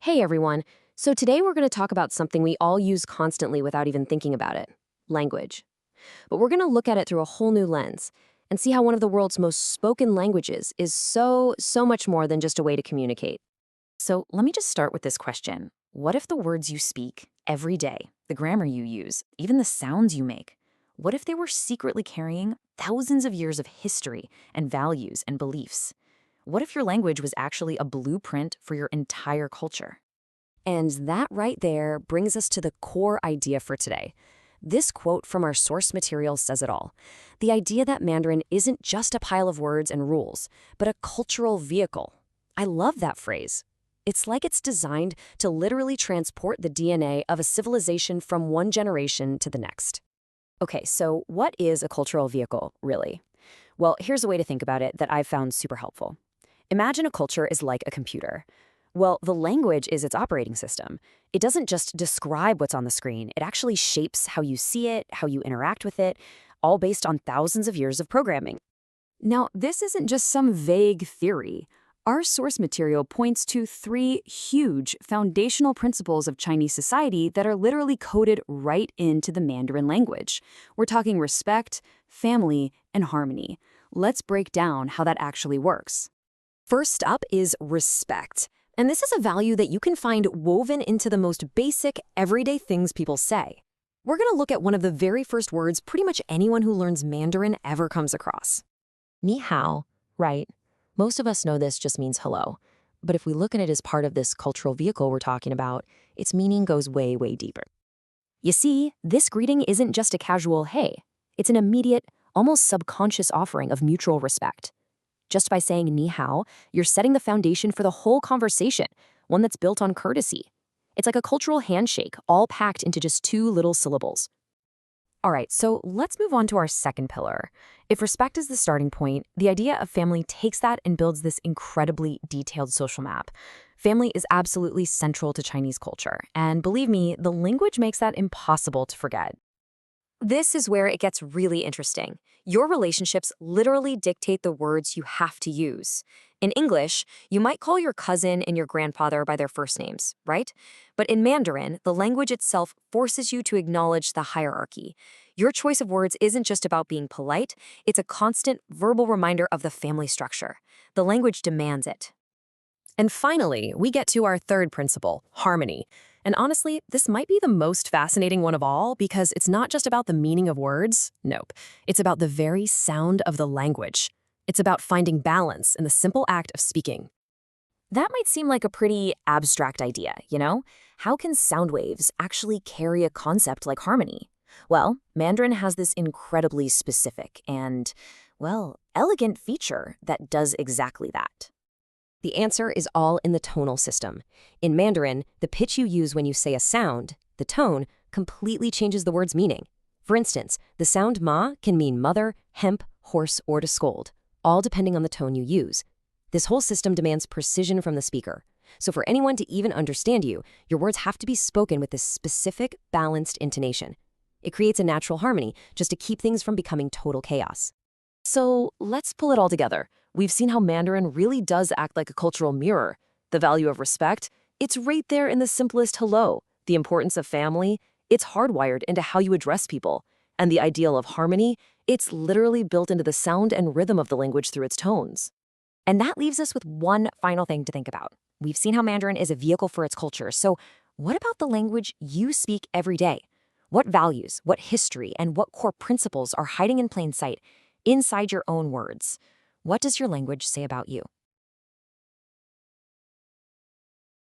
Hey everyone. So today we're going to talk about something we all use constantly without even thinking about it language. But we're going to look at it through a whole new lens and see how one of the world's most spoken languages is so much more than just a way to communicate. So let me just start with this question. What if the words you speak every day, the grammar you use, even the sounds you make, what if they were secretly carrying thousands of years of history and values and beliefs? What if your language was actually a blueprint for your entire culture? And that right there brings us to the core idea for today. This quote from our source material says it all. The idea that Mandarin isn't just a pile of words and rules, but a cultural vehicle. I love that phrase. It's like it's designed to literally transport the DNA of a civilization from one generation to the next. Okay, so what is a cultural vehicle, really? Well, here's a way to think about it that I've found super helpful. Imagine a culture is like a computer. Well, the language is its operating system. It doesn't just describe what's on the screen, it actually shapes how you see it, how you interact with it, all based on thousands of years of programming. Now, this isn't just some vague theory. Our source material points to three huge foundational principles of Chinese society that are literally coded right into the Mandarin language. We're talking respect, family, and harmony. Let's break down how that actually works. First up is respect. And this is a value that you can find woven into the most basic, everyday things people say. We're going to look at one of the very first words pretty much anyone who learns Mandarin ever comes across. Ni hao, right? Most of us know this just means hello. But if we look at it as part of this cultural vehicle we're talking about, its meaning goes way deeper. You see, this greeting isn't just a casual hey. It's an immediate, almost subconscious offering of mutual respect. Just by saying ni hao, you're setting the foundation for the whole conversation, one that's built on courtesy. It's like a cultural handshake, all packed into just two little syllables. All right, so let's move on to our second pillar. If respect is the starting point, the idea of family takes that and builds this incredibly detailed social map. Family is absolutely central to Chinese culture, and believe me, the language makes that impossible to forget. This is where it gets really interesting. Your relationships literally dictate the words you have to use. In English, you might call your cousin and your grandfather by their first names, right? But in Mandarin, the language itself forces you to acknowledge the hierarchy. Your choice of words isn't just about being polite, it's a constant verbal reminder of the family structure. The language demands it. And finally, we get to our third principle, harmony. And honestly, this might be the most fascinating one of all because it's not just about the meaning of words. Nope. It's about the very sound of the language. It's about finding balance in the simple act of speaking. That might seem like a pretty abstract idea, you know? How can sound waves actually carry a concept like harmony? Well, Mandarin has this incredibly specific and, well, elegant feature that does exactly that. The answer is all in the tonal system. In Mandarin, the pitch you use when you say a sound, the tone, completely changes the word's meaning. For instance, the sound ma can mean mother, hemp, horse, or to scold, all depending on the tone you use. This whole system demands precision from the speaker. So for anyone to even understand you, your words have to be spoken with this specific, balanced intonation. It creates a natural harmony just to keep things from becoming total chaos. So let's pull it all together. We've seen how Mandarin really does act like a cultural mirror. The value of respect, it's right there in the simplest hello. The importance of family, it's hardwired into how you address people. And the ideal of harmony, it's literally built into the sound and rhythm of the language through its tones. And that leaves us with one final thing to think about. We've seen how Mandarin is a vehicle for its culture. So what about the language you speak every day? What values, what history, and what core principles are hiding in plain sight inside your own words? What does your language say about you?